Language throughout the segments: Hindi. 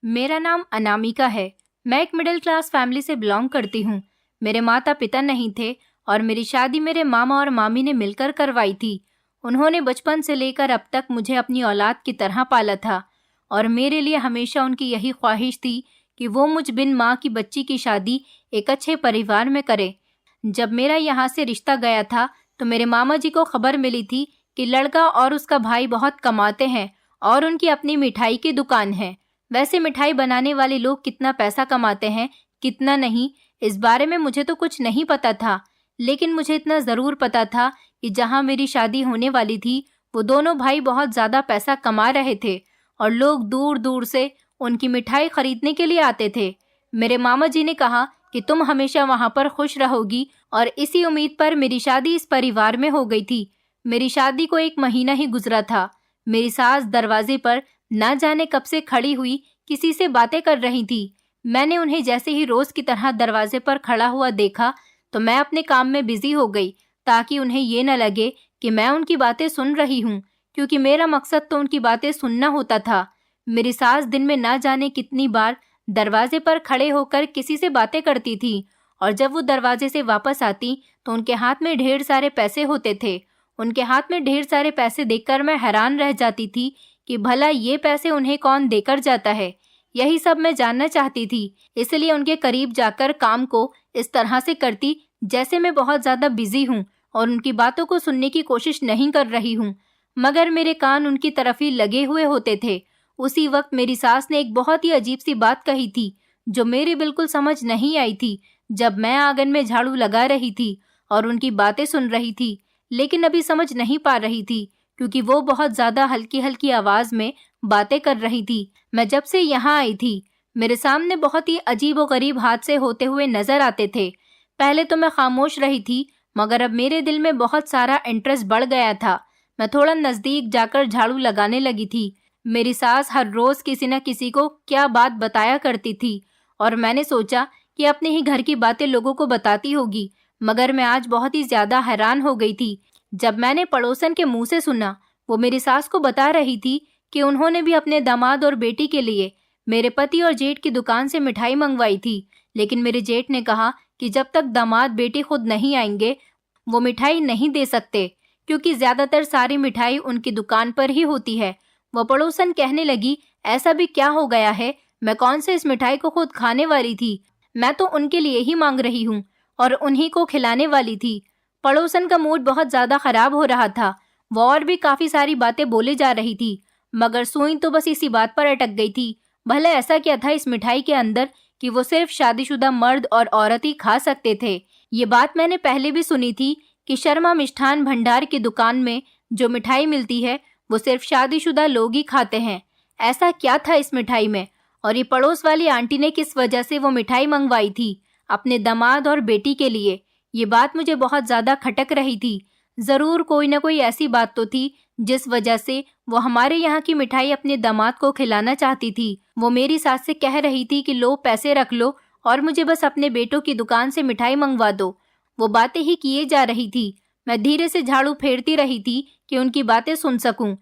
मेरा नाम अनामिका है। मैं एक मिडिल क्लास फैमिली से बिलोंग करती हूँ। मेरे माता पिता नहीं थे और मेरी शादी मेरे मामा और मामी ने मिलकर करवाई थी। उन्होंने बचपन से लेकर अब तक मुझे अपनी औलाद की तरह पाला था और मेरे लिए हमेशा उनकी यही ख्वाहिश थी कि वो मुझ बिन माँ की बच्ची की शादी एक अच्छे परिवार में करे। जब मेरा यहाँ से रिश्ता गया था तो मेरे मामा जी को खबर मिली थी कि लड़का और उसका भाई बहुत कमाते हैं और उनकी अपनी मिठाई की दुकान है। वैसे मिठाई बनाने वाले लोग कितना पैसा कमाते हैं, कितना नहीं, इस बारे में मुझे तो कुछ नहीं पता था, लेकिन मुझे इतना ज़रूर पता था कि जहाँ मेरी शादी होने वाली थी वो दोनों भाई बहुत ज़्यादा पैसा कमा रहे थे और लोग दूर दूर से उनकी मिठाई खरीदने के लिए आते थे। मेरे मामा जी ने कहा कि तुम हमेशा वहाँ पर खुश रहोगी और इसी उम्मीद पर मेरी शादी इस परिवार में हो गई थी। मेरी शादी को 1 महीना ही गुजरा था। मेरी सास दरवाजे पर ना जाने कब से खड़ी हुई किसी से बातें कर रही थी। मैंने उन्हें जैसे ही रोज की तरह दरवाजे पर खड़ा हुआ देखा तो मैं अपने काम में बिजी हो गई ताकि उन्हें ये न लगे कि मैं उनकी बातें सुन रही हूँ, क्योंकि मेरा मकसद तो उनकी बातें सुनना होता था। मेरी सास दिन में ना जाने कितनी बार दरवाजे पर खड़े होकर किसी से बातें करती थी और जब वो दरवाजे से वापस आती तो उनके हाथ में ढेर सारे पैसे होते थे। उनके हाथ में ढेर सारे पैसे देखकर मैं हैरान रह जाती थी कि भला ये पैसे उन्हें कौन देकर जाता है। यही सब मैं जानना चाहती थी, इसलिए उनके करीब जाकर काम को इस तरह से करती जैसे मैं बहुत ज़्यादा बिजी हूँ और उनकी बातों को सुनने की कोशिश नहीं कर रही हूँ, मगर मेरे कान उनकी तरफ ही लगे हुए होते थे। उसी वक्त मेरी सास ने एक बहुत ही अजीब सी बात कही थी जो मेरी बिल्कुल समझ नहीं आई थी। जब मैं आंगन में झाड़ू लगा रही थी और उनकी बातें सुन रही थी, लेकिन अभी समझ नहीं पा रही थी क्योंकि वो बहुत ज़्यादा हल्की हल्की आवाज़ में बातें कर रही थी। मैं जब से यहाँ आई थी मेरे सामने बहुत ही अजीब व गरीब हादसे होते हुए नजर आते थे। पहले तो मैं खामोश रही थी, मगर अब मेरे दिल में बहुत सारा इंटरेस्ट बढ़ गया था। मैं थोड़ा नज़दीक जाकर झाड़ू लगाने लगी थी। मेरी सास हर रोज़ किसी न किसी को क्या बात बताया करती थी और मैंने सोचा कि अपने ही घर की बातें लोगों को बताती होगी, मगर मैं आज बहुत ही ज़्यादा हैरान हो गई थी जब मैंने पड़ोसन के मुंह से सुना। वो मेरी सास को बता रही थी कि उन्होंने भी अपने दामाद और बेटी के लिए मेरे पति और जेठ की दुकान से मिठाई मंगवाई थी, लेकिन मेरे जेठ ने कहा कि जब तक दामाद बेटी खुद नहीं आएंगे वो मिठाई नहीं दे सकते, क्योंकि ज़्यादातर सारी मिठाई उनकी दुकान पर ही होती है। वो पड़ोसन कहने लगी, ऐसा भी क्या हो गया है, मैं कौन से इस मिठाई को खुद खाने वाली थी, मैं तो उनके लिए ही मांग रही हूँ और उन्हीं को खिलाने वाली थी। पड़ोसन का मूड बहुत ज़्यादा खराब हो रहा था। वो और भी काफ़ी सारी बातें बोले जा रही थी, मगर सुई तो बस इसी बात पर अटक गई थी। भला ऐसा क्या था इस मिठाई के अंदर कि वो सिर्फ शादीशुदा मर्द और औरत ही खा सकते थे। ये बात मैंने पहले भी सुनी थी कि शर्मा मिष्ठान भंडार की दुकान में जो मिठाई मिलती है वो सिर्फ शादीशुदा लोग ही खाते हैं। ऐसा क्या था इस मिठाई में, और ये पड़ोस वाली आंटी ने किस वजह से वो मिठाई मंगवाई थी अपने दामाद और बेटी के लिए। ये बात मुझे बहुत ज़्यादा खटक रही थी। ज़रूर कोई ना कोई ऐसी बात तो थी जिस वजह से वो हमारे यहाँ की मिठाई अपने दामाद को खिलाना चाहती थी। वो मेरी सास से कह रही थी कि लो पैसे रख लो और मुझे बस अपने बेटों की दुकान से मिठाई मंगवा दो। वो बातें ही किए जा रही थी। मैं धीरे से झाड़ू फेरती रही थी कि उनकी बातें सुन सकूं,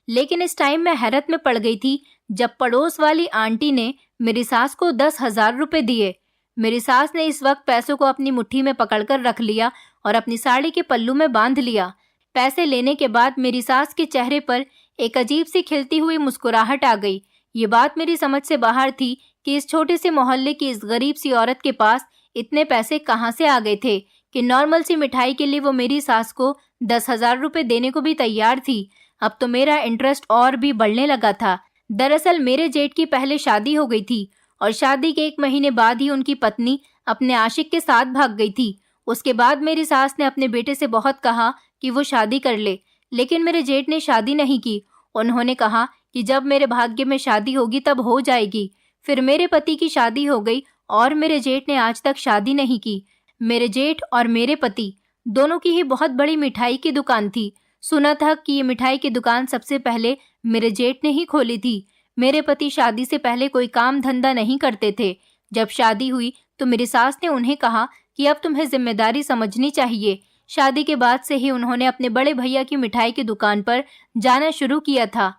लेकिन इस टाइम मैं हैरत में पड़ गई थी जब पड़ोस वाली आंटी ने मेरी सास को 10,000 रुपए दिए। मेरी सास ने इस वक्त पैसों को अपनी मुट्ठी में पकड़कर रख लिया और अपनी साड़ी के पल्लू में बांध लिया। पैसे लेने के बाद मेरी सास के चेहरे पर एक अजीब सी खिलती हुई मुस्कुराहट आ गई। ये बात मेरी समझ से बाहर थी कि इस छोटे से मोहल्ले की इस गरीब सी औरत के पास इतने पैसे कहाँ से आ गए थे कि नॉर्मल सी मिठाई के लिए वो मेरी सास को 10,000 रुपए देने को भी तैयार थी। अब तो मेरा इंटरेस्ट और भी बढ़ने लगा था। दरअसल मेरे जेठ की पहले शादी हो गई थी और शादी के 1 महीने बाद ही उनकी पत्नी अपने आशिक के साथ भाग गई थी। उसके बाद मेरी सास ने अपने बेटे से बहुत कहा कि वो शादी कर ले, लेकिन मेरे जेठ ने शादी नहीं की। उन्होंने कहा कि जब मेरे भाग्य में शादी होगी तब हो जाएगी। फिर मेरे पति की शादी हो गई और मेरे जेठ ने आज तक शादी नहीं की। मेरे जेठ और मेरे पति दोनों की ही बहुत बड़ी मिठाई की दुकान थी। सुना था कि ये मिठाई की दुकान सबसे पहले मेरे जेठ ने ही खोली थी। मेरे पति शादी से पहले कोई काम धंधा नहीं करते थे। जब शादी हुई तो मेरी सास ने उन्हें कहा कि अब तुम्हें जिम्मेदारी समझनी चाहिए। शादी के बाद से ही उन्होंने अपने बड़े भैया की मिठाई की दुकान पर जाना शुरू किया था।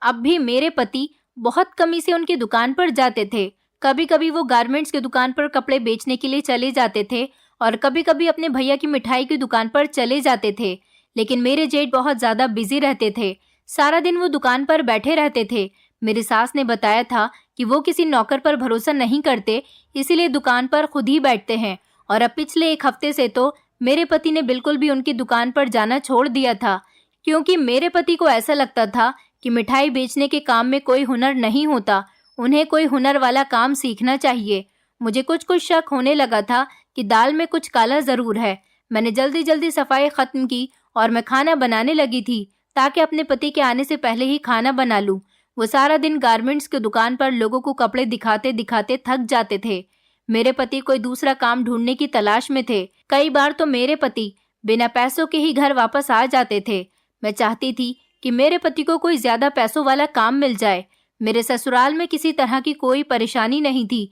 अब भी मेरे पति बहुत कमी से उनकी दुकान पर जाते थे। कभी कभी वो गारमेंट्स की दुकान पर कपड़े बेचने के लिए चले जाते थे और कभी कभी अपने भैया की मिठाई की दुकान पर चले जाते थे। लेकिन मेरे जेठ बहुत ज्यादा बिजी रहते थे। सारा दिन वो दुकान पर बैठे रहते थे। मेरी सास ने बताया था कि वो किसी नौकर पर भरोसा नहीं करते, इसीलिए दुकान पर खुद ही बैठते हैं। और अब पिछले 1 हफ्ते से तो मेरे पति ने बिल्कुल भी उनकी दुकान पर जाना छोड़ दिया था, क्योंकि मेरे पति को ऐसा लगता था कि मिठाई बेचने के काम में कोई हुनर नहीं होता, उन्हें कोई हुनर वाला काम सीखना चाहिए। मुझे कुछ कुछ शक होने लगा था कि दाल में कुछ काला जरूर है। मैंने जल्दी जल्दी सफाई खत्म की और मैं खाना बनाने लगी थी, ताकि अपने पति के आने से पहले ही खाना बना लूं। वो सारा दिन गारमेंट्स की दुकान पर लोगों को कपड़े दिखाते दिखाते थक जाते थे। मेरे पति कोई दूसरा काम ढूंढने की तलाश में थे। कई बार तो मेरे पति बिना पैसों के ही घर वापस आ जाते थे। मैं चाहती थी कि मेरे पति को कोई ज्यादा पैसों वाला काम मिल जाए। मेरे ससुराल में किसी तरह की कोई परेशानी नहीं थी,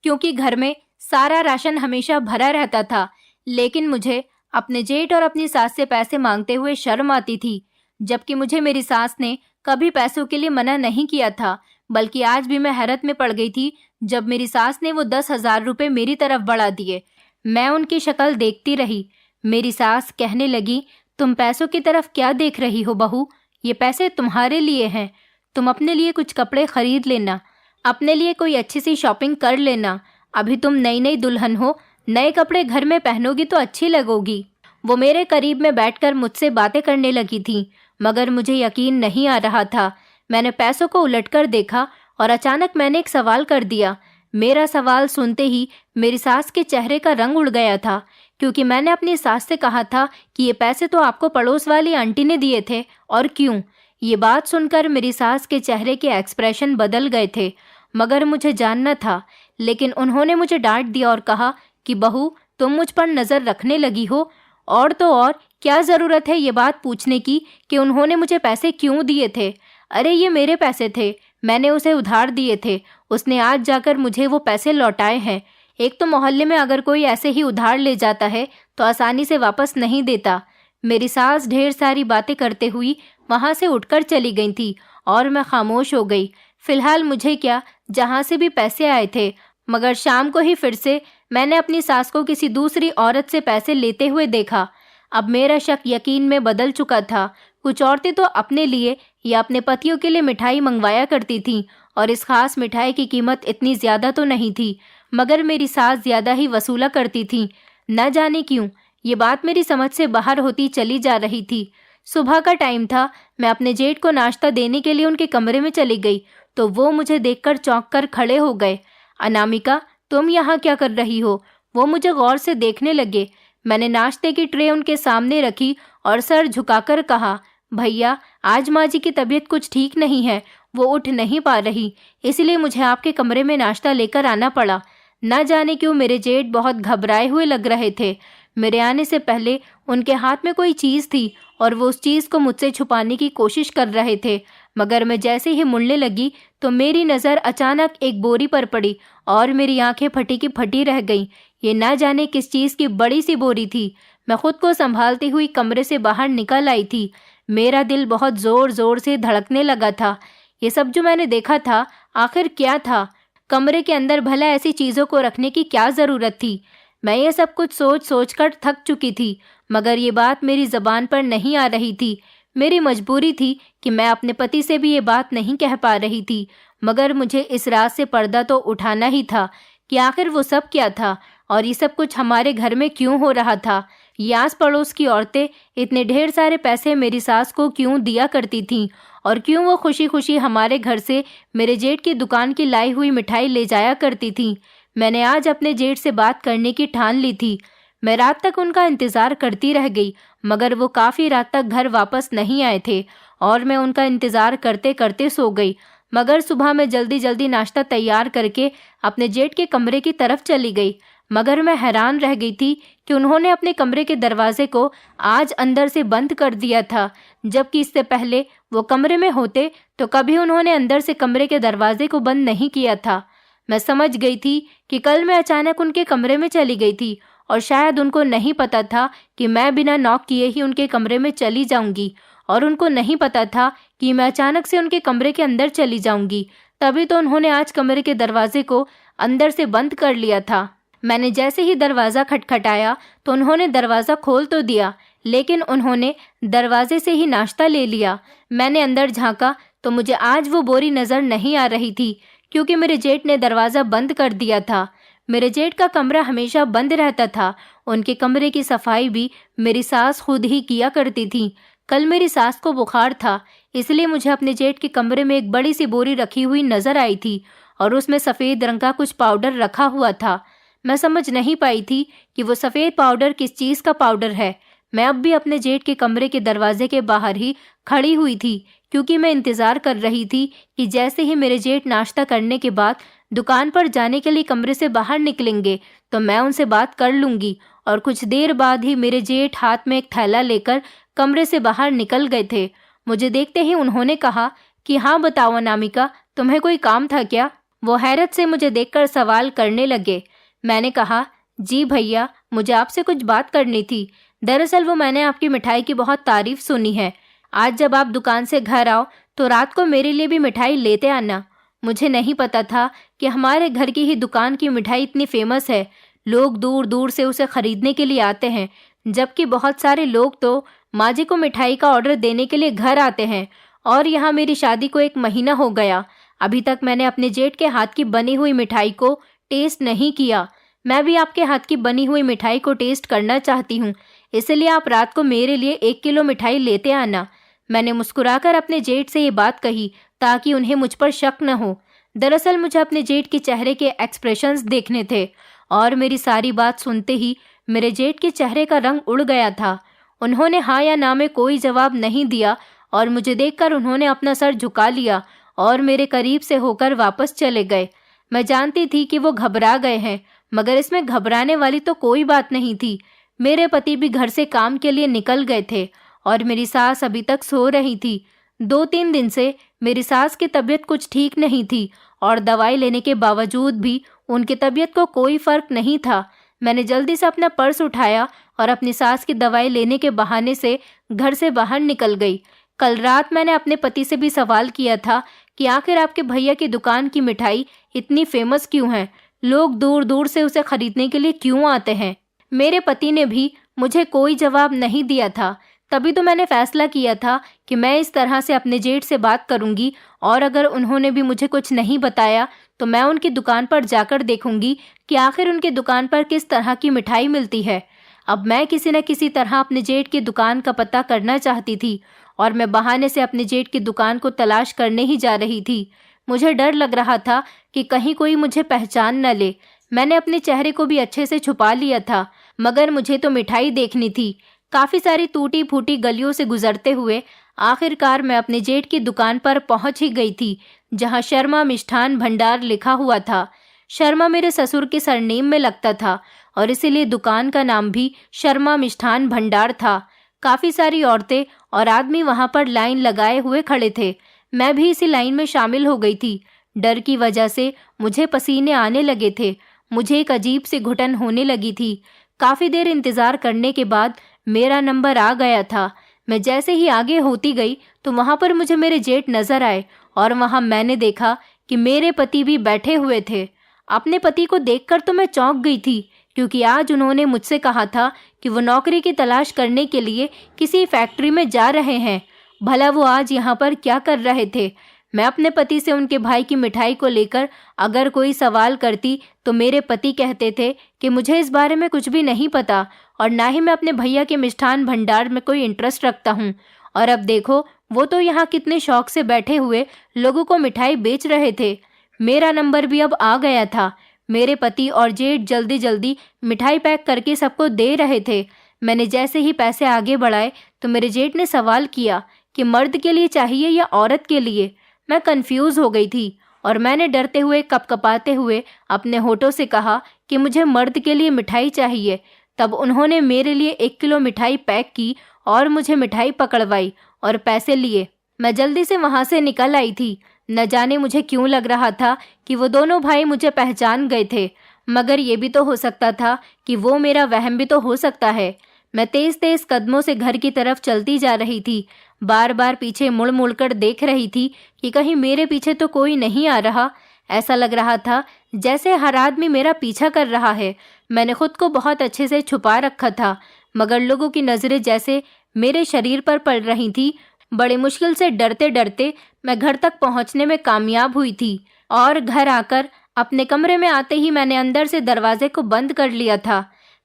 क्योंकि घर में सारा राशन हमेशा भरा रहता था। लेकिन मुझे अपने जेठ और अपनी सास से पैसे मांगते हुए शर्म आती थी, जबकि मुझे मेरी सास ने कभी पैसों के लिए मना नहीं किया था। बल्कि आज भी मैं हैरत में पड़ गई थी जब मेरी सास ने वो 10,000 रुपए मेरी तरफ बढ़ा दिए। मैं उनकी शक्ल देखती रही। मेरी सास कहने लगी, तुम पैसों की तरफ क्या देख रही हो बहू? ये पैसे तुम्हारे लिए हैं। तुम अपने लिए कुछ कपड़े खरीद लेना, अपने लिए कोई अच्छी सी शॉपिंग कर लेना। अभी तुम नई नई दुल्हन हो, नए कपड़े घर में पहनोगी तो अच्छी लगोगी। वो मेरे करीब में बैठकर मुझसे बातें करने लगी थी, मगर मुझे यकीन नहीं आ रहा था। मैंने पैसों को उलटकर देखा और अचानक मैंने एक सवाल कर दिया। मेरा सवाल सुनते ही मेरी सास के चेहरे का रंग उड़ गया था, क्योंकि मैंने अपनी सास से कहा था कि ये पैसे तो आपको पड़ोस वाली आंटी ने दिए थे, और क्यों? ये बात सुनकर मेरी सास के चेहरे के एक्सप्रेशन बदल गए थे, मगर मुझे जानना था। लेकिन उन्होंने मुझे डांट दिया और कहा कि बहू, तुम मुझ पर नज़र रखने लगी हो। और तो और क्या ज़रूरत है ये बात पूछने की कि उन्होंने मुझे पैसे क्यों दिए थे? अरे ये मेरे पैसे थे, मैंने उसे उधार दिए थे। उसने आज जाकर मुझे वो पैसे लौटाए हैं। एक तो मोहल्ले में अगर कोई ऐसे ही उधार ले जाता है तो आसानी से वापस नहीं देता। मेरी सास ढेर सारी बातें करते हुई वहाँ से उठकर चली गई थी और मैं खामोश हो गई। फिलहाल मुझे क्या, जहाँ से भी पैसे आए थे। मगर शाम को ही फिर से मैंने अपनी सास को किसी दूसरी औरत से पैसे लेते हुए देखा। अब मेरा शक यकीन में बदल चुका था। कुछ औरतें तो अपने लिए या अपने पतियों के लिए मिठाई मंगवाया करती थीं, और इस खास मिठाई की कीमत इतनी ज़्यादा तो नहीं थी, मगर मेरी सास ज़्यादा ही वसूला करती थी। न जाने क्यों ये बात मेरी समझ से बाहर होती चली जा रही थी। सुबह का टाइम था। मैं अपने जेठ को नाश्ता देने के लिए उनके कमरे में चली गई तो वो मुझे देखकर चौंक कर खड़े हो गए। अनामिका, तुम यहाँ क्या कर रही हो? वो मुझे गौर से देखने लगे। मैंने नाश्ते की ट्रे उनके सामने रखी और सर झुकाकर कहा, भैया, आज माँ जी की तबीयत कुछ ठीक नहीं है, वो उठ नहीं पा रही, इसलिए मुझे आपके कमरे में नाश्ता लेकर आना पड़ा। न जाने क्यों मेरे जेठ बहुत घबराए हुए लग रहे थे। मेरे आने से पहले उनके हाथ में कोई चीज़ थी और वो उस चीज़ को मुझसे छुपाने की कोशिश कर रहे थे। मगर मैं जैसे ही मुड़ने लगी तो मेरी नज़र अचानक एक बोरी पर पड़ी और मेरी आंखें फटी की फटी रह गईं। ये ना जाने किस चीज़ की बड़ी सी बोरी थी। मैं खुद को संभालती हुई कमरे से बाहर निकल आई थी। मेरा दिल बहुत ज़ोर ज़ोर से धड़कने लगा था। ये सब जो मैंने देखा था आखिर क्या था? कमरे के अंदर भला ऐसी चीज़ों को रखने की क्या ज़रूरत थी? मैं ये सब कुछ सोच सोच कर थक चुकी थी, मगर ये बात मेरी ज़बान पर नहीं आ रही थी। मेरी मजबूरी थी कि मैं अपने पति से भी ये बात नहीं कह पा रही थी, मगर मुझे इस रात से पर्दा तो उठाना ही था कि आखिर वो सब क्या था और ये सब कुछ हमारे घर में क्यों हो रहा था। ये आस पड़ोस की औरतें इतने ढेर सारे पैसे मेरी सास को क्यों दिया करती थीं, और क्यों वो खुशी खुशी हमारे घर से मेरे जेठ की दुकान की लाई हुई मिठाई ले जाया करती थीं। मैंने आज अपने जेठ से बात करने की ठान ली थी। मैं रात तक उनका इंतज़ार करती रह गई, मगर वो काफ़ी रात तक घर वापस नहीं आए थे और मैं उनका इंतज़ार करते करते सो गई। मगर सुबह मैं जल्दी जल्दी नाश्ता तैयार करके अपने जेठ के कमरे की तरफ चली गई। मगर मैं हैरान रह गई थी कि उन्होंने अपने कमरे के दरवाजे को आज अंदर से बंद कर दिया था, जबकि इससे पहले वो कमरे में होते तो कभी उन्होंने अंदर से कमरे के दरवाजे को बंद नहीं किया था। मैं समझ गई थी कि कल मैं अचानक उनके कमरे में चली गई थी और शायद उनको नहीं पता था कि मैं बिना नॉक किए ही उनके कमरे में चली जाऊंगी, और उनको नहीं पता था कि मैं अचानक से उनके कमरे के अंदर चली जाऊंगी। तभी तो उन्होंने आज कमरे के दरवाजे को अंदर से बंद कर लिया था। मैंने जैसे ही दरवाज़ा खटखटाया तो उन्होंने दरवाज़ा खोल तो दिया, लेकिन उन्होंने दरवाजे से ही नाश्ता ले लिया। मैंने अंदर झांका तो मुझे आज वो बोरी नज़र नहीं आ रही थी, क्योंकि मेरे जेठ ने दरवाज़ा बंद कर दिया था। मेरे जेठ का कमरा हमेशा बंद रहता था। उनके कमरे की सफाई भी मेरी सास खुद ही किया करती थी। कल मेरी सास को बुखार था, इसलिए मुझे अपने जेठ के कमरे में एक बड़ी सी बोरी रखी हुई नज़र आई थी और उसमें सफ़ेद रंग का कुछ पाउडर रखा हुआ था। मैं समझ नहीं पाई थी कि वो सफ़ेद पाउडर किस चीज़ का पाउडर है। मैं अब भी अपने जेठ के कमरे के दरवाजे के बाहर ही खड़ी हुई थी, क्योंकि मैं इंतज़ार कर रही थी कि जैसे ही मेरे जेठ नाश्ता करने के बाद दुकान पर जाने के लिए कमरे से बाहर निकलेंगे तो मैं उनसे बात कर लूँगी। और कुछ देर बाद ही मेरे जेठ हाथ में एक थैला लेकर कमरे से बाहर निकल गए थे। मुझे देखते ही उन्होंने कहा कि हाँ बताओ अनामिका, तुम्हें कोई काम था क्या? वो हैरत से मुझे देखकर सवाल करने लगे। मैंने कहा, जी भैया, मुझे आपसे कुछ बात करनी थी। दरअसल वो मैंने आपकी मिठाई की बहुत तारीफ सुनी है। आज जब आप दुकान से घर आओ तो रात को मेरे लिए भी मिठाई लेते आना। मुझे नहीं पता था कि हमारे घर की ही दुकान की मिठाई इतनी फेमस है। लोग दूर दूर से उसे खरीदने के लिए आते हैं, जबकि बहुत सारे लोग तो माँ जी को मिठाई का ऑर्डर देने के लिए घर आते हैं। और यहाँ मेरी शादी को 1 महीना हो गया, अभी तक मैंने अपने जेठ के हाथ की बनी हुई मिठाई को टेस्ट नहीं किया। मैं भी आपके हाथ की बनी हुई मिठाई को टेस्ट करना चाहती हूँ, इसलिए आप रात को मेरे लिए 1 किलो मिठाई लेते आना। मैंने मुस्कुराकर अपने जेठ से ये बात कही ताकि उन्हें मुझ पर शक न हो। दरअसल मुझे अपने जेठ के चेहरे के एक्सप्रेशंस देखने थे और मेरी सारी बात सुनते ही मेरे जेठ के चेहरे का रंग उड़ गया था। उन्होंने हाँ या ना में कोई जवाब नहीं दिया और मुझे देखकर उन्होंने अपना सर झुका लिया और मेरे करीब से होकर वापस चले गए। मैं जानती थी कि वो घबरा गए हैं, मगर इसमें घबराने वाली तो कोई बात नहीं थी। मेरे पति भी घर से काम के लिए निकल गए थे और मेरी सास अभी तक सो रही थी। 2-3 दिन से मेरी सास की तबीयत कुछ ठीक नहीं थी और दवाई लेने के बावजूद भी उनकी तबीयत को कोई फर्क नहीं था। मैंने जल्दी से अपना पर्स उठाया और अपनी सास की दवाई लेने के बहाने से घर से बाहर निकल गई। कल रात मैंने अपने पति से भी सवाल किया था कि आखिर आपके भैया की दुकान की मिठाई इतनी फेमस क्यों है, लोग दूर दूर से उसे खरीदने के लिए क्यों आते हैं। मेरे पति ने भी मुझे कोई जवाब नहीं दिया था। तभी तो मैंने फैसला किया था कि मैं इस तरह से अपने जेठ से बात करूंगी और अगर उन्होंने भी मुझे कुछ नहीं बताया तो मैं उनकी दुकान पर जाकर देखूंगी कि आखिर उनकी दुकान पर किस तरह की मिठाई मिलती है। अब मैं किसी न किसी तरह अपने जेठ की दुकान का पता करना चाहती थी और मैं बहाने से अपने जेठ की दुकान को तलाश करने ही जा रही थी। मुझे डर लग रहा था कि कहीं कोई मुझे पहचान न ले। मैंने अपने चेहरे को भी अच्छे से छुपा लिया था, मगर मुझे तो मिठाई देखनी थी। काफ़ी सारी टूटी फूटी गलियों से गुजरते हुए आखिरकार मैं अपने जेठ की दुकान पर पहुंच ही गई थी, जहां शर्मा मिष्ठान भंडार लिखा हुआ था। शर्मा मेरे ससुर के सरनेम में लगता था और इसीलिए दुकान का नाम भी शर्मा मिष्ठान भंडार था। काफ़ी सारी औरतें और आदमी वहां पर लाइन लगाए हुए खड़े थे। मैं भी इसी लाइन में शामिल हो गई थी। डर की वजह से मुझे पसीने आने लगे थे। मुझे एक अजीब सी घुटन होने लगी थी। काफ़ी देर इंतज़ार करने के बाद मेरा नंबर आ गया था। मैं जैसे ही आगे होती गई तो वहाँ पर मुझे मेरे जेठ नज़र आए और वहाँ मैंने देखा कि मेरे पति भी बैठे हुए थे। अपने पति को देखकर तो मैं चौंक गई थी, क्योंकि आज उन्होंने मुझसे कहा था कि वो नौकरी की तलाश करने के लिए किसी फैक्ट्री में जा रहे हैं। भला वो आज यहाँ पर क्या कर रहे थे? मैं अपने पति से उनके भाई की मिठाई को लेकर अगर कोई सवाल करती तो मेरे पति कहते थे कि मुझे इस बारे में कुछ भी नहीं पता और ना ही मैं अपने भैया के मिष्ठान भंडार में कोई इंटरेस्ट रखता हूँ। और अब देखो, वो तो यहाँ कितने शौक से बैठे हुए लोगों को मिठाई बेच रहे थे। मेरा नंबर भी अब आ गया था। मेरे पति और जेठ जल्दी जल्दी मिठाई पैक करके सबको दे रहे थे। मैंने जैसे ही पैसे आगे बढ़ाए तो मेरे जेठ ने सवाल किया कि मर्द के लिए चाहिए या औरत के लिए। मैं कंफ्यूज हो गई थी और मैंने डरते हुए कपकपाते हुए अपने होठों से कहा कि मुझे मर्द के लिए मिठाई चाहिए। तब उन्होंने मेरे लिए 1 किलो मिठाई पैक की और मुझे मिठाई पकड़वाई और पैसे लिए। मैं जल्दी से वहाँ से निकल आई थी। न जाने मुझे क्यों लग रहा था कि वो दोनों भाई मुझे पहचान गए थे, मगर ये भी तो हो सकता था कि वो मेरा वहम भी तो हो सकता है। मैं तेज तेज कदमों से घर की तरफ चलती जा रही थी। बार बार पीछे मुड़ मुड़ कर देख रही थी कि कहीं मेरे पीछे तो कोई नहीं आ रहा। ऐसा लग रहा था जैसे हर आदमी मेरा पीछा कर रहा है। मैंने खुद को बहुत अच्छे से छुपा रखा था, मगर लोगों की नजरें जैसे मेरे शरीर पर पड़ रही थी। बड़ी मुश्किल से डरते डरते मैं घर तक पहुंचने में कामयाब हुई थी और घर आकर अपने कमरे में आते ही मैंने अंदर से दरवाजे को बंद कर लिया था।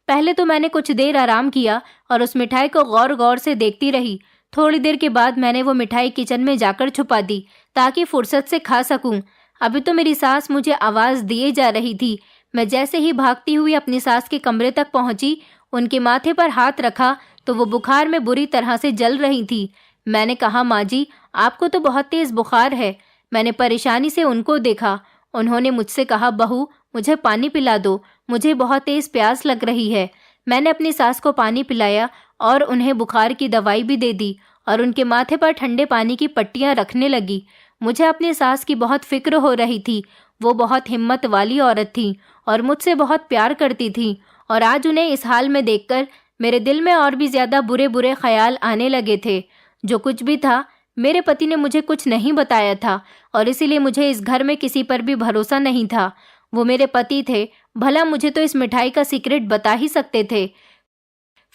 पहले तो मैंने कुछ देर आराम किया और उस मिठाई को गौर गौर से देखती रही। थोड़ी देर के बाद मैंने वो मिठाई किचन में जाकर छुपा दी ताकि फुर्सत से खा सकूं। अभी तो मेरी सास मुझे आवाज़ दिए जा रही थी। मैं जैसे ही भागती हुई अपनी सास के कमरे तक पहुंची, उनके माथे पर हाथ रखा तो वो बुखार में बुरी तरह से जल रही थी। मैंने कहा, माँ जी, आपको तो बहुत तेज़ बुखार है। मैंने परेशानी से उनको देखा। उन्होंने मुझसे कहा, बहू, मुझे पानी पिला दो, मुझे बहुत तेज़ प्यास लग रही है। मैंने अपनी सास को पानी पिलाया और उन्हें बुखार की दवाई भी दे दी और उनके माथे पर ठंडे पानी की पट्टियाँ रखने लगी। मुझे अपनी सास की बहुत फिक्र हो रही थी। वो बहुत हिम्मत वाली औरत थी और मुझसे बहुत प्यार करती थी, और आज उन्हें इस हाल में देखकर मेरे दिल में और भी ज़्यादा बुरे बुरे ख्याल आने लगे थे। जो कुछ भी था, मेरे पति ने मुझे कुछ नहीं बताया था और इसीलिए मुझे इस घर में किसी पर भी भरोसा नहीं था। वो मेरे पति थे, भला मुझे तो इस मिठाई का सीक्रेट बता ही सकते थे।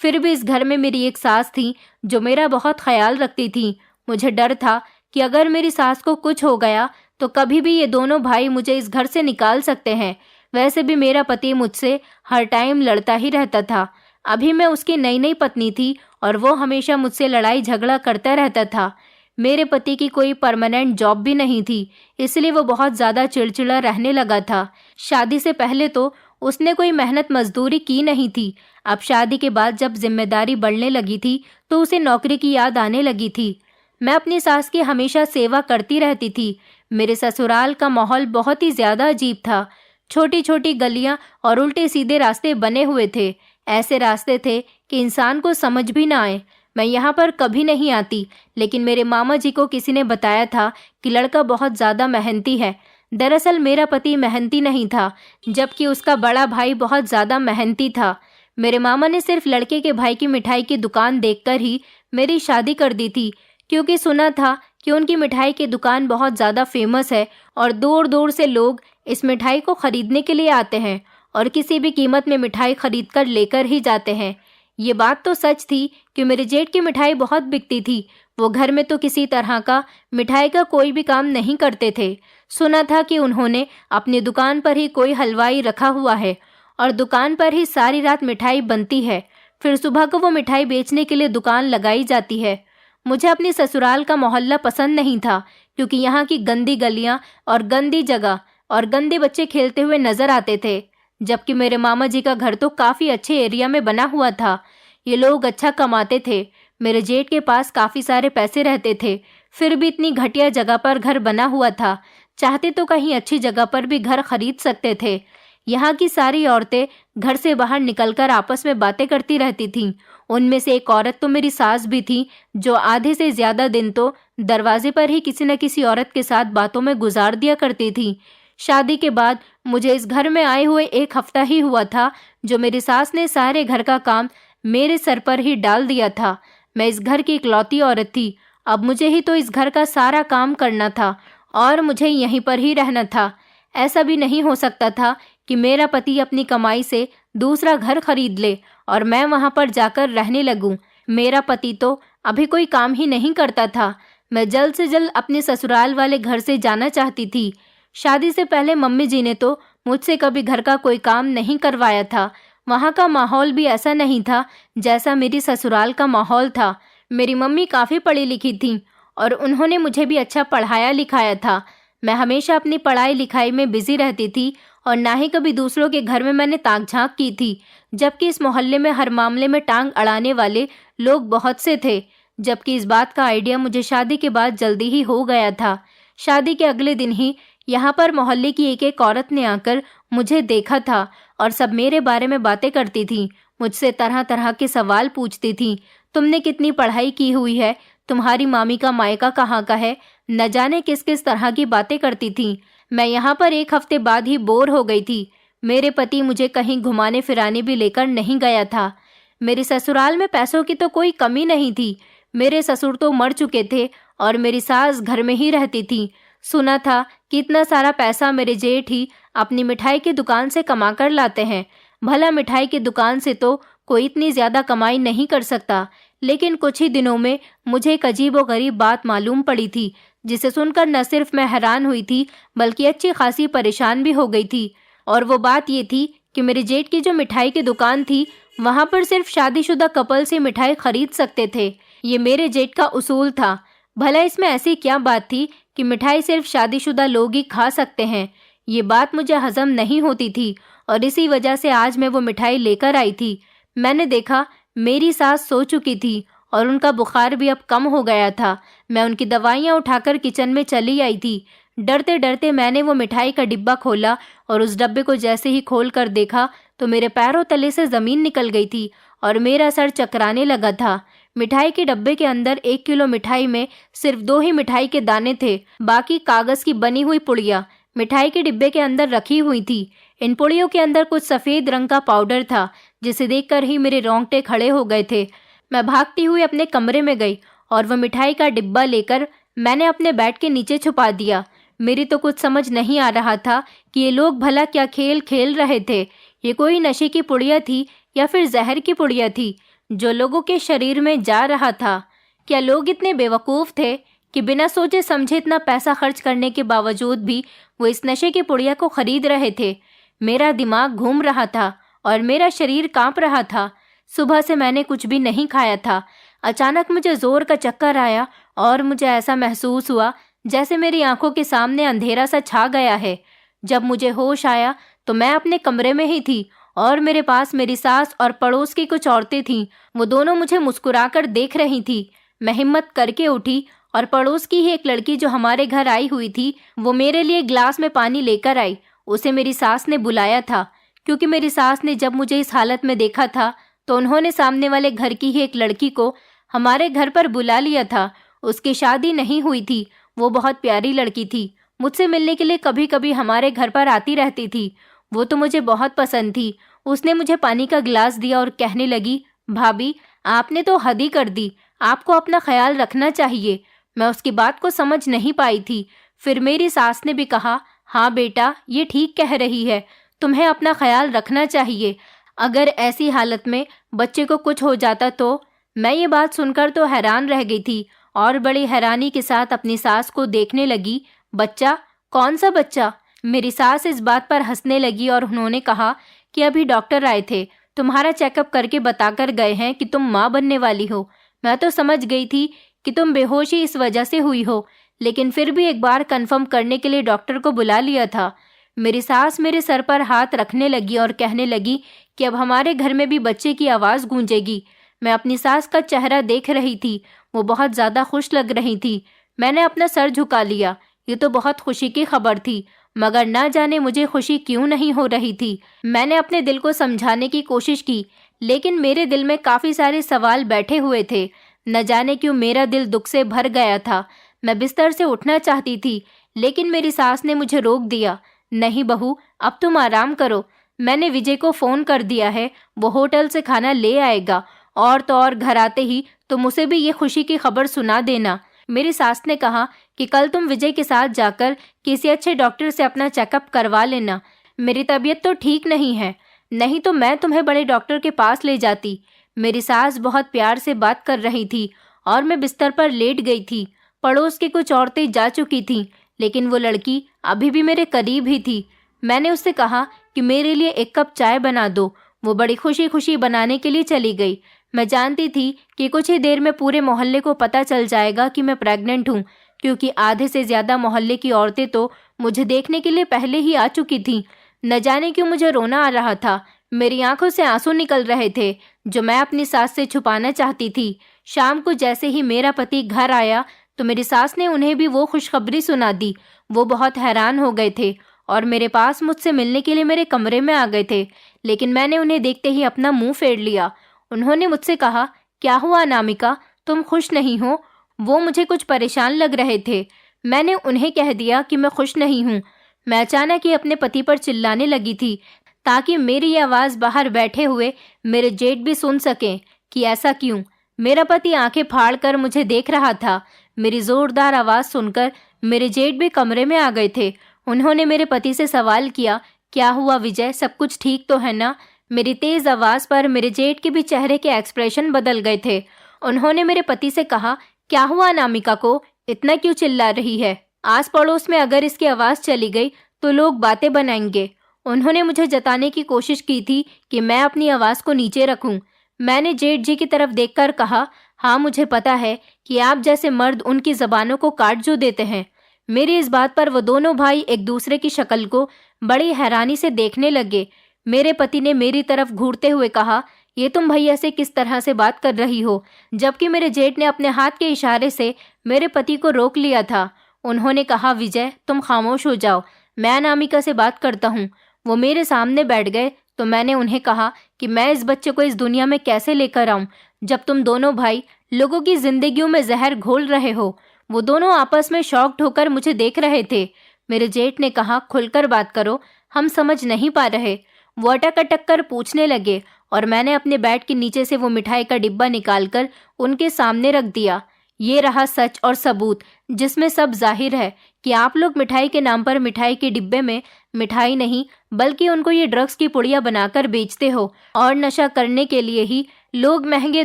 फिर भी इस घर में मेरी एक सास थी जो मेरा बहुत ख्याल रखती थी। मुझे डर था कि अगर मेरी सास को कुछ हो गया तो कभी भी ये दोनों भाई मुझे इस घर से निकाल सकते हैं। वैसे भी मेरा पति मुझसे हर टाइम लड़ता ही रहता था। अभी मैं उसकी नई नई पत्नी थी और वो हमेशा मुझसे लड़ाई झगड़ा करता रहता था। मेरे पति की कोई परमानेंट जॉब भी नहीं थी, इसलिए वो बहुत ज़्यादा चिड़चिड़ा रहने लगा था। शादी से पहले तो उसने कोई मेहनत मजदूरी की नहीं थी। अब शादी के बाद जब जिम्मेदारी बढ़ने लगी थी तो उसे नौकरी की याद आने लगी थी। मैं अपनी सास की हमेशा सेवा करती रहती थी। मेरे ससुराल का माहौल बहुत ही ज़्यादा अजीब था। छोटी छोटी गलियां और उल्टे सीधे रास्ते बने हुए थे। ऐसे रास्ते थे कि इंसान को समझ भी ना आए। मैं यहाँ पर कभी नहीं आती, लेकिन मेरे मामा जी को किसी ने बताया था कि लड़का बहुत ज़्यादा मेहनती है। दरअसल मेरा पति मेहनती नहीं था, जबकि उसका बड़ा भाई बहुत ज़्यादा मेहनती था। मेरे मामा ने सिर्फ लड़के के भाई की मिठाई की दुकान देखकर ही मेरी शादी कर दी थी, क्योंकि सुना था कि उनकी मिठाई की दुकान बहुत ज़्यादा फेमस है और दूर दूर से लोग इस मिठाई को ख़रीदने के लिए आते हैं और किसी भी कीमत में मिठाई खरीद कर लेकर ही जाते हैं। ये बात तो सच थी कि मेरे जेठ की मिठाई बहुत बिकती थी। वो घर में तो किसी तरह का मिठाई का कोई भी काम नहीं करते थे। सुना था कि उन्होंने अपनी दुकान पर ही कोई हलवाई रखा हुआ है और दुकान पर ही सारी रात मिठाई बनती है, फिर सुबह को वो मिठाई बेचने के लिए दुकान लगाई जाती है। मुझे अपनी ससुराल का मोहल्ला पसंद नहीं था, क्योंकि यहाँ की गंदी गलियाँ और गंदी जगह और गंदे बच्चे खेलते हुए नजर आते थे, जबकि मेरे मामा जी का घर तो काफ़ी अच्छे एरिया में बना हुआ था। ये लोग अच्छा कमाते थे। मेरे जेठ के पास काफ़ी सारे पैसे रहते थे, फिर भी इतनी घटिया जगह पर घर बना हुआ था। चाहते तो कहीं अच्छी जगह पर भी घर खरीद सकते थे। यहाँ की सारी औरतें घर से बाहर निकलकर आपस में बातें करती रहती थीं। उनमें से एक औरत तो मेरी सास भी थी, जो आधे से ज़्यादा दिन तो दरवाजे पर ही किसी न किसी औरत के साथ बातों में गुजार दिया करती थी। शादी के बाद मुझे इस घर में आए हुए 1 हफ्ता ही हुआ था, जो मेरी सास ने सारे घर का काम मेरे सर पर ही डाल दिया था। मैं इस घर की इकलौती औरत थी। अब मुझे ही तो इस घर का सारा काम करना था और मुझे यहीं पर ही रहना था। ऐसा भी नहीं हो सकता था कि मेरा पति अपनी कमाई से दूसरा घर खरीद ले और मैं वहां पर जाकर रहने लगूं। मेरा पति तो अभी कोई काम ही नहीं करता था। मैं जल्द से जल्द अपने ससुराल वाले घर से जाना चाहती थी। शादी से पहले मम्मी जी ने तो मुझसे कभी घर का कोई काम नहीं करवाया था। वहाँ का माहौल भी ऐसा नहीं था जैसा मेरी ससुराल का माहौल था। मेरी मम्मी काफ़ी पढ़ी लिखी थी और उन्होंने मुझे भी अच्छा पढ़ाया लिखाया था। मैं हमेशा अपनी पढ़ाई लिखाई में बिजी रहती थी और ना ही कभी दूसरों के घर में मैंने ताक झांक की थी, जबकि इस मोहल्ले में हर मामले में टांग अड़ाने वाले लोग बहुत से थे। जबकि इस बात का आइडिया मुझे शादी के बाद जल्दी ही हो गया था। शादी के अगले दिन ही यहाँ पर मोहल्ले की एक एक औरत ने आकर मुझे देखा था और सब मेरे बारे में बातें करती थी। मुझसे तरह तरह के सवाल पूछती थी। तुमने कितनी पढ़ाई की हुई है, तुम्हारी मामी का मायका कहाँ का है, न जाने किस किस तरह की बातें करती थी। मैं यहाँ पर 1 हफ्ते बाद ही बोर हो गई थी। मेरे पति मुझे कहीं घुमाने फिराने भी लेकर नहीं गया था। मेरे ससुराल में पैसों की तो कोई कमी नहीं थी। मेरे ससुर तो मर चुके थे और मेरी सास घर में ही रहती थी। सुना था कि इतना सारा पैसा मेरे जेठ ही अपनी मिठाई की दुकान से कमा कर लाते हैं। भला मिठाई की दुकान से तो कोई इतनी ज़्यादा कमाई नहीं कर सकता, लेकिन कुछ ही दिनों में मुझे एक अजीबोगरीब बात मालूम पड़ी थी, जिसे सुनकर न सिर्फ मैं हैरान हुई थी बल्कि अच्छी खासी परेशान भी हो गई थी। और वो बात ये थी कि मेरे जेठ की जो मिठाई की दुकान थी, वहाँ पर सिर्फ शादीशुदा कपल से मिठाई खरीद सकते थे। ये मेरे जेठ का उसूल था। भला इसमें ऐसी क्या बात थी कि मिठाई सिर्फ शादीशुदा लोग ही खा सकते हैं? ये बात मुझे हजम नहीं होती थी और इसी वजह से आज मैं वो मिठाई लेकर आई थी। मैंने देखा मेरी सास सो चुकी थी और उनका बुखार भी अब कम हो गया था। मैं उनकी दवाइयाँ उठाकर किचन में चली आई थी। डरते डरते मैंने वो मिठाई का डिब्बा खोला और उस डब्बे को जैसे ही खोल कर देखा तो मेरे पैरों तले से ज़मीन निकल गई थी और मेरा सर चकराने लगा था। मिठाई के डब्बे के अंदर 1 किलो मिठाई में सिर्फ 2 ही मिठाई के दाने थे, बाकी कागज़ की बनी हुई पुड़िया मिठाई के डिब्बे के अंदर रखी हुई थी। इन पुड़ियों के अंदर कुछ सफ़ेद रंग का पाउडर था, जिसे देखकर ही मेरे रोंगटे खड़े हो गए थे। मैं भागती हुई अपने कमरे में गई और वह मिठाई का डिब्बा लेकर मैंने अपने बेड के नीचे छुपा दिया। मेरी तो कुछ समझ नहीं आ रहा था कि ये लोग भला क्या खेल खेल रहे थे। ये कोई नशे की पुड़िया थी या फिर जहर की पुड़िया थी जो लोगों के शरीर में जा रहा था? क्या लोग इतने बेवकूफ़ थे कि बिना सोचे समझे इतना पैसा खर्च करने के बावजूद भी वो इस नशे की पुड़िया को खरीद रहे थे? मेरा दिमाग घूम रहा था और मेरा शरीर कांप रहा था। सुबह से मैंने कुछ भी नहीं खाया था। अचानक मुझे ज़ोर का चक्कर आया और मुझे ऐसा महसूस हुआ जैसे मेरी आंखों के सामने अंधेरा सा छा गया है। जब मुझे होश आया तो मैं अपने कमरे में ही थी और मेरे पास मेरी सास और पड़ोस की कुछ औरतें थीं। वो दोनों मुझे मुस्कुराकर देख रही थी। मैं हिम्मत करके उठी और पड़ोस की ही एक लड़की जो हमारे घर आई हुई थी, वो मेरे लिए ग्लास में पानी लेकर आई। उसे मेरी सास ने बुलाया था, क्योंकि मेरी सास ने जब मुझे इस हालत में देखा था तो उन्होंने सामने वाले घर की ही एक लड़की को हमारे घर पर बुला लिया था। उसकी शादी नहीं हुई थी। वो बहुत प्यारी लड़की थी, मुझसे मिलने के लिए कभी कभी हमारे घर पर आती रहती थी। वो तो मुझे बहुत पसंद थी। उसने मुझे पानी का गिलास दिया और कहने लगी, भाभी आपने तो हद ही कर दी, आपको अपना ख्याल रखना चाहिए। मैं उसकी बात को समझ नहीं पाई थी। फिर मेरी सास ने भी कहा, हाँ बेटा ये ठीक कह रही है, तुम्हें अपना ख्याल रखना चाहिए। अगर ऐसी हालत में बच्चे को कुछ हो जाता तो। मैं ये बात सुनकर तो हैरान रह गई थी और बड़ी हैरानी के साथ अपनी सास को देखने लगी। बच्चा? कौन सा बच्चा? मेरी सास इस बात पर हंसने लगी और उन्होंने कहा कि अभी डॉक्टर आए थे, तुम्हारा चेकअप करके बताकर गए हैं कि तुम माँ बनने वाली हो। मैं तो समझ गई थी कि तुम बेहोशी इस वजह से हुई हो, लेकिन फिर भी एक बार कंफर्म करने के लिए डॉक्टर को बुला लिया था। मेरी सास मेरे सर पर हाथ रखने लगी और कहने लगी कि अब हमारे घर में भी बच्चे की आवाज़ गूंजेगी। मैं अपनी सास का चेहरा देख रही थी। वो बहुत ज़्यादा खुश लग रही थी। मैंने अपना सर झुका लिया। ये तो बहुत खुशी की खबर थी, मगर ना जाने मुझे खुशी क्यों नहीं हो रही थी। मैंने अपने दिल को समझाने की कोशिश की, लेकिन मेरे दिल में काफ़ी सारे सवाल बैठे हुए थे। न जाने क्यों मेरा दिल दुख से भर गया था। मैं बिस्तर से उठना चाहती थी, लेकिन मेरी सास ने मुझे रोक दिया। नहीं बहू, अब तुम आराम करो। मैंने विजय को फ़ोन कर दिया है, वो होटल से खाना ले आएगा, और तो और घर आते ही तुम उसे भी ये खुशी की खबर सुना देना। मेरी सास ने कहा कि कल तुम विजय के साथ जाकर किसी अच्छे डॉक्टर से अपना चेकअप करवा लेना। मेरी तबीयत तो ठीक नहीं है, नहीं तो मैं तुम्हें बड़े डॉक्टर के पास ले जाती। मेरी सास बहुत प्यार से बात कर रही थी और मैं बिस्तर पर लेट गई थी। पड़ोस की कुछ औरतें जा चुकी थीं, लेकिन वो लड़की अभी भी मेरे करीब ही थी। मैंने उससे कहा कि मेरे लिए 1 कप चाय बना दो। वो बड़ी खुशी खुशी बनाने के लिए चली गई। मैं जानती थी कि कुछ ही देर में पूरे मोहल्ले को पता चल जाएगा कि मैं प्रेग्नेंट हूँ, क्योंकि आधे से ज़्यादा मोहल्ले की औरतें तो मुझे देखने के लिए पहले ही आ चुकी थीं। न जाने क्यों मुझे रोना आ रहा था। मेरी आंखों से आंसू निकल रहे थे, जो मैं अपनी सास से छुपाना चाहती थी। शाम को जैसे ही मेरा पति घर आया तो मेरी सास ने उन्हें भी वो खुशखबरी सुना दी। वो बहुत हैरान हो गए थे और मेरे पास मुझसे मिलने के लिए मेरे कमरे में आ गए थे, लेकिन मैंने उन्हें देखते ही अपना मुंह फेर लिया। उन्होंने मुझसे कहा, क्या हुआ अनामिका, तुम खुश नहीं हो? वो मुझे कुछ परेशान लग रहे थे। मैंने उन्हें कह दिया कि मैं खुश नहीं हूँ। मैं अचानक ही अपने पति पर चिल्लाने लगी थी। ताकि मेरी ये आवाज़ बाहर बैठे हुए मेरे जेठ भी सुन सकें कि ऐसा क्यों। मेरा पति आंखें फाड़ कर मुझे देख रहा था। मेरी ज़ोरदार आवाज़ सुनकर मेरे जेठ भी कमरे में आ गए थे। उन्होंने मेरे पति से सवाल किया, क्या हुआ विजय, सब कुछ ठीक तो है ना? मेरी तेज़ आवाज़ पर मेरे जेठ के भी चेहरे के एक्सप्रेशन बदल गए थे। उन्होंने मेरे पति से कहा, क्या हुआ अनामिका को, इतना क्यों चिल्ला रही है? आस पड़ोस में अगर इसकी आवाज़ चली गई तो लोग बातें बनाएंगे। उन्होंने मुझे जताने की कोशिश की थी कि मैं अपनी आवाज़ को नीचे रखूं। मैंने जेठ जी की तरफ देखकर कहा, हाँ मुझे पता है कि आप जैसे मर्द उनकी ज़बानों को काट जो देते हैं। मेरी इस बात पर वो दोनों भाई एक दूसरे की शक्ल को बड़ी हैरानी से देखने लगे। मेरे पति ने मेरी तरफ घूरते हुए कहा, ये तुम भैया से किस तरह से बात कर रही हो? जबकि मेरे जेठ ने अपने हाथ के इशारे से मेरे पति को रोक लिया था। उन्होंने कहा, विजय तुम खामोश हो जाओ, मैं अनामिका से बात करता हूँ। वो मेरे सामने बैठ गए तो मैंने उन्हें कहा कि मैं इस बच्चे को इस दुनिया में कैसे लेकर आऊँ जब तुम दोनों भाई लोगों की जिंदगियों में जहर घोल रहे हो। वो दोनों आपस में शॉक्ड होकर मुझे देख रहे थे। मेरे जेठ ने कहा, खुलकर बात करो, हम समझ नहीं पा रहे। वो अटक अटक कर पूछने लगे और मैंने अपने बेड के नीचे से वो मिठाई का डिब्बा निकालकर उनके सामने रख दिया। ये रहा सच और सबूत जिसमें सब जाहिर है कि आप लोग मिठाई के नाम पर मिठाई के डिब्बे में मिठाई नहीं बल्कि उनको ये ड्रग्स की पुड़िया बनाकर बेचते हो और नशा करने के लिए ही लोग महंगे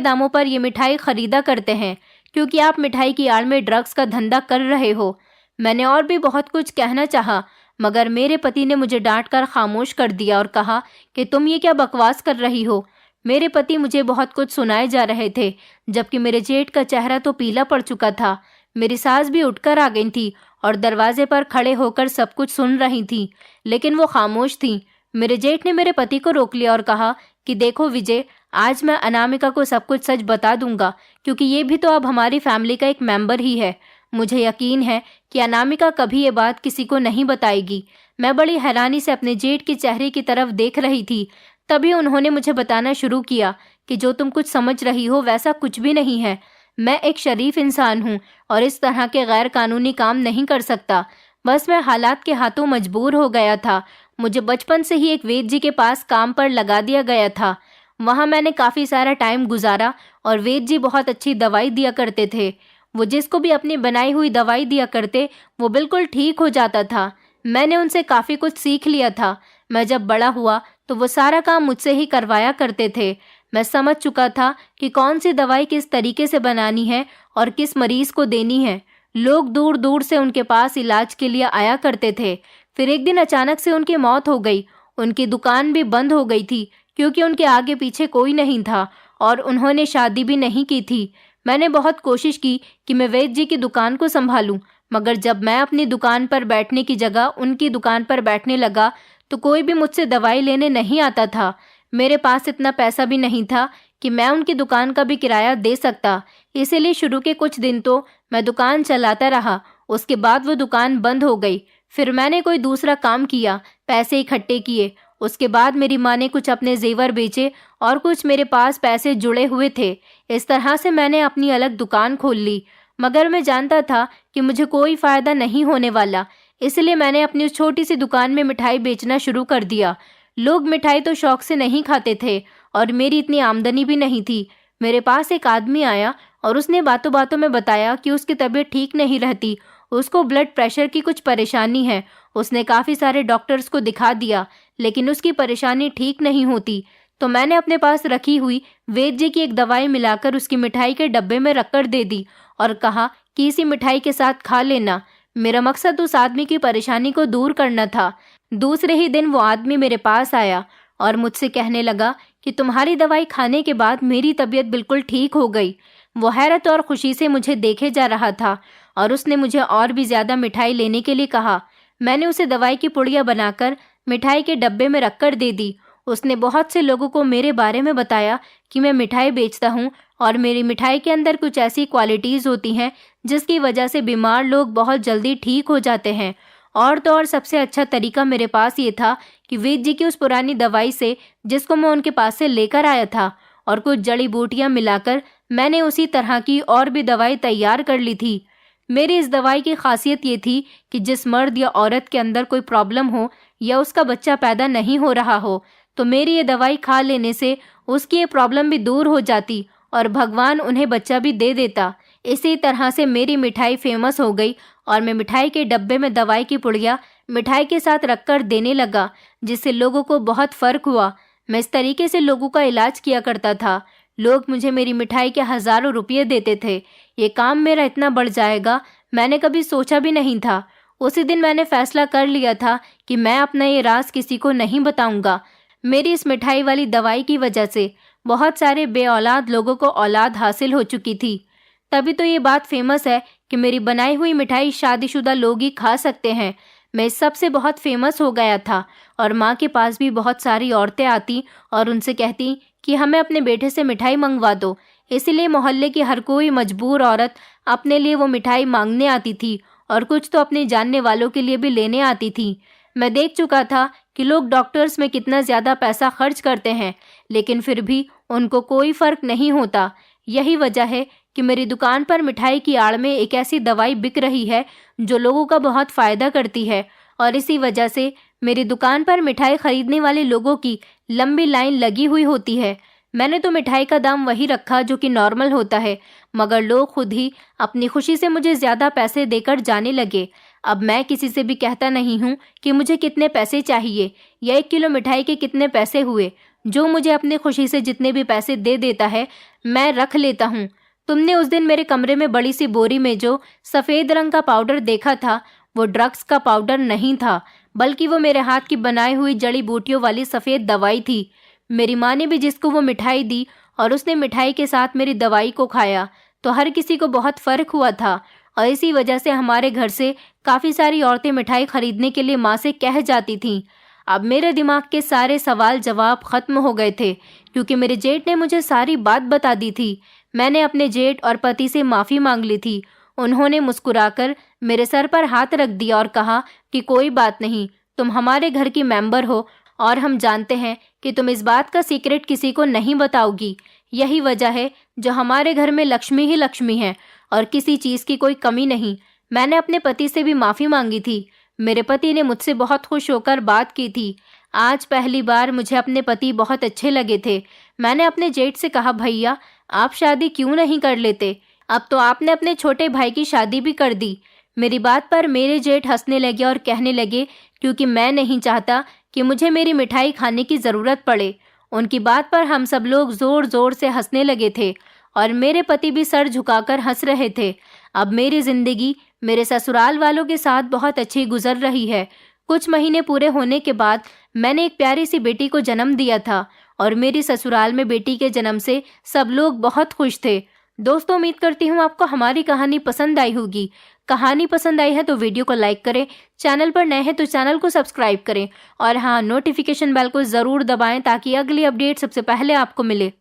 दामों पर ये मिठाई खरीदा करते हैं, क्योंकि आप मिठाई की आड़ में ड्रग्स का धंधा कर रहे हो। मैंने और भी बहुत कुछ कहना चाहा मगर मेरे पति ने मुझे डांट कर खामोश कर दिया और कहा कि तुम ये क्या बकवास कर रही हो। मेरे पति मुझे बहुत कुछ सुनाए जा रहे थे जबकि मेरे जेठ का चेहरा तो पीला पड़ चुका था। मेरी सास भी उठकर आ गई थी और दरवाजे पर खड़े होकर सब कुछ सुन रही थी, लेकिन वो खामोश थी। मेरे जेठ ने मेरे पति को रोक लिया और कहा कि देखो विजय, आज मैं अनामिका को सब कुछ सच बता दूंगा, क्योंकि ये भी तो अब हमारी फैमिली का एक मेंबर ही है। मुझे यकीन है कि अनामिका कभी ये बात किसी को नहीं बताएगी। मैं बड़ी हैरानी से अपने जेठ के चेहरे की तरफ देख रही थी। तभी उन्होंने मुझे बताना शुरू किया कि जो तुम कुछ समझ रही हो वैसा कुछ भी नहीं है। मैं एक शरीफ इंसान हूँ और इस तरह के गैर कानूनी काम नहीं कर सकता। बस मैं हालात के हाथों मजबूर हो गया था। मुझे बचपन से ही एक वैद्य जी के पास काम पर लगा दिया गया था। वहाँ मैंने काफ़ी सारा टाइम गुजारा और वैद्य जी बहुत अच्छी दवाई दिया करते थे। वो जिसको भी अपनी बनाई हुई दवाई दिया करते वो बिल्कुल ठीक हो जाता था। मैंने उनसे काफ़ी कुछ सीख लिया था। मैं जब बड़ा हुआ तो वो सारा काम मुझसे ही करवाया करते थे। मैं समझ चुका था कि कौन सी दवाई किस तरीके से बनानी है और किस मरीज को देनी है। लोग दूर दूर से उनके पास इलाज के लिए आया करते थे। फिर एक दिन अचानक से उनकी मौत हो गई। उनकी दुकान भी बंद हो गई थी क्योंकि उनके आगे पीछे कोई नहीं था और उन्होंने शादी भी नहीं की थी। मैंने बहुत कोशिश की कि मैं वैद्य जी की दुकान को संभालूं, मगर जब मैं अपनी दुकान पर बैठने की जगह उनकी दुकान पर बैठने लगा तो कोई भी मुझसे दवाई लेने नहीं आता था। मेरे पास इतना पैसा भी नहीं था कि मैं उनकी दुकान का भी किराया दे सकता। इसीलिए शुरू के कुछ दिन तो मैं दुकान चलाता रहा। उसके बाद वो दुकान बंद हो गई। फिर मैंने कोई दूसरा काम किया, पैसे इकट्ठे किए। उसके बाद मेरी माँ ने कुछ अपने जेवर बेचे और कुछ मेरे पास पैसे जुड़े हुए थे। इस तरह से मैंने अपनी अलग दुकान खोल ली, मगर मैं जानता था कि मुझे कोई फ़ायदा नहीं होने वाला। इसलिए मैंने अपनी उस छोटी सी दुकान में मिठाई बेचना शुरू कर दिया। लोग मिठाई तो शौक से नहीं खाते थे और मेरी इतनी आमदनी भी नहीं थी। मेरे पास एक आदमी आया और उसने बातों बातों में बताया कि उसकी तबीयत ठीक नहीं रहती, उसको ब्लड प्रेशर की कुछ परेशानी है। उसने काफ़ी सारे डॉक्टर्स को दिखा दिया लेकिन उसकी परेशानी ठीक नहीं होती। तो मैंने अपने पास रखी हुई वैद्य जी की एक दवाई मिलाकर उसकी मिठाई के डब्बे में रखकर दे दी और कहा कि इसी मिठाई के साथ खा लेना। मेरा मकसद उस आदमी की परेशानी को दूर करना था। दूसरे ही दिन वो आदमी मेरे पास आया और मुझसे कहने लगा कि तुम्हारी दवाई खाने के बाद मेरी तबीयत बिल्कुल ठीक हो गई। वो हैरत और खुशी से मुझे देखे जा रहा था और उसने मुझे और भी ज़्यादा मिठाई लेने के लिए कहा। मैंने उसे दवाई की पुड़िया बनाकर मिठाई के डब्बे में रखकर दे दी। उसने बहुत से लोगों को मेरे बारे में बताया कि मैं मिठाई बेचता हूँ और मेरी मिठाई के अंदर कुछ ऐसी क्वालिटीज़ होती हैं जिसकी वजह से बीमार लोग बहुत जल्दी ठीक हो जाते हैं। और तो और सबसे अच्छा तरीका मेरे पास ये था कि वैद्य जी की उस पुरानी दवाई से जिसको मैं उनके पास से लेकर आया था और कुछ जड़ी बूटियाँ मिलाकर मैंने उसी तरह की और भी दवाई तैयार कर ली थी। मेरी इस दवाई की खासियत ये थी कि जिस मर्द या औरत के अंदर कोई प्रॉब्लम हो या उसका बच्चा पैदा नहीं हो रहा हो, तो मेरी ये दवाई खा लेने से उसकी ये प्रॉब्लम भी दूर हो जाती और भगवान उन्हें बच्चा भी दे देता। इसी तरह से मेरी मिठाई फेमस हो गई और मैं मिठाई के डब्बे में दवाई की पुड़िया मिठाई के साथ रखकर देने लगा, जिससे लोगों को बहुत फ़र्क हुआ। मैं इस तरीके से लोगों का इलाज किया करता था। लोग मुझे मेरी मिठाई के हज़ारों रुपये देते थे। ये काम मेरा इतना बढ़ जाएगा मैंने कभी सोचा भी नहीं था। उसी दिन मैंने फैसला कर लिया था कि मैं अपना ये राज किसी को नहीं बताऊंगा। मेरी इस मिठाई वाली दवाई की वजह से बहुत सारे बेऔलाद लोगों को औलाद हासिल हो चुकी थी। तभी तो ये बात फेमस है कि मेरी बनाई हुई मिठाई शादीशुदा लोग ही खा सकते हैं। मैं इस सब से बहुत फेमस हो गया था और माँ के पास भी बहुत सारी औरतें आती और उनसे कहती कि हमें अपने बेटे से मिठाई मंगवा दो। इसीलिए मोहल्ले की हर कोई मजबूर औरत अपने लिए वो मिठाई मांगने आती थी और कुछ तो अपने जानने वालों के लिए भी लेने आती थी। मैं देख चुका था कि लोग डॉक्टर्स में कितना ज़्यादा पैसा खर्च करते हैं, लेकिन फिर भी उनको कोई फ़र्क नहीं होता। यही वजह है कि मेरी दुकान पर मिठाई की आड़ में एक ऐसी दवाई बिक रही है जो लोगों का बहुत फ़ायदा करती है, और इसी वजह से मेरी दुकान पर मिठाई खरीदने वाले लोगों की लंबी लाइन लगी हुई होती है। मैंने तो मिठाई का दाम वही रखा जो कि नॉर्मल होता है, मगर लोग खुद ही अपनी खुशी से मुझे ज़्यादा पैसे देकर जाने लगे। अब मैं किसी से भी कहता नहीं हूँ कि मुझे कितने पैसे चाहिए या 1 किलो मिठाई के कितने पैसे हुए। जो मुझे अपनी खुशी से जितने भी पैसे दे देता है मैं रख लेता हूँ। तुमने उस दिन मेरे कमरे में बड़ी सी बोरी में जो सफ़ेद रंग का पाउडर देखा था, वो ड्रग्स का पाउडर नहीं था, बल्कि वो मेरे हाथ की बनाई हुई जड़ी बूटियों वाली सफ़ेद दवाई थी। मेरी माँ ने भी जिसको वो मिठाई दी और उसने मिठाई के साथ मेरी दवाई को खाया, तो हर किसी को बहुत फ़र्क हुआ था, और इसी वजह से हमारे घर से काफ़ी सारी औरतें मिठाई खरीदने के लिए माँ से कह जाती थीं। अब मेरे दिमाग के सारे सवाल जवाब ख़त्म हो गए थे, क्योंकि मेरे जेठ ने मुझे सारी बात बता दी थी। मैंने अपने जेठ और पति से माफ़ी मांग ली थी। उन्होंने मुस्कुराकर मेरे सर पर हाथ रख दिया और कहा कि कोई बात नहीं, तुम हमारे घर की मेंबर हो और हम जानते हैं कि तुम इस बात का सीक्रेट किसी को नहीं बताओगी। यही वजह है जो हमारे घर में लक्ष्मी ही लक्ष्मी है और किसी चीज़ की कोई कमी नहीं। मैंने अपने पति से भी माफ़ी मांगी थी। मेरे पति ने मुझसे बहुत खुश होकर बात की थी। आज पहली बार मुझे अपने पति बहुत अच्छे लगे थे। मैंने अपने जेठ से कहा, भैया आप शादी क्यों नहीं कर लेते? अब तो आपने अपने छोटे भाई की शादी भी कर दी। मेरी बात पर मेरे जेठ हंसने लगे और कहने लगे क्योंकि मैं नहीं चाहता कि मुझे मेरी मिठाई खाने की ज़रूरत पड़े। उनकी बात पर हम सब लोग ज़ोर ज़ोर से हंसने लगे थे और मेरे पति भी सर झुकाकर हंस रहे थे। अब मेरी ज़िंदगी मेरे ससुराल वालों के साथ बहुत अच्छी गुजर रही है। कुछ महीने पूरे होने के बाद मैंने एक प्यारी सी बेटी को जन्म दिया था और मेरी ससुराल में बेटी के जन्म से सब लोग बहुत खुश थे। दोस्तों, उम्मीद करती हूँ आपको हमारी कहानी पसंद आई होगी। कहानी पसंद आई है तो वीडियो को लाइक करें, चैनल पर नए हैं तो चैनल को सब्सक्राइब करें और हाँ, नोटिफिकेशन बेल को ज़रूर दबाएं ताकि अगली अपडेट सबसे पहले आपको मिले।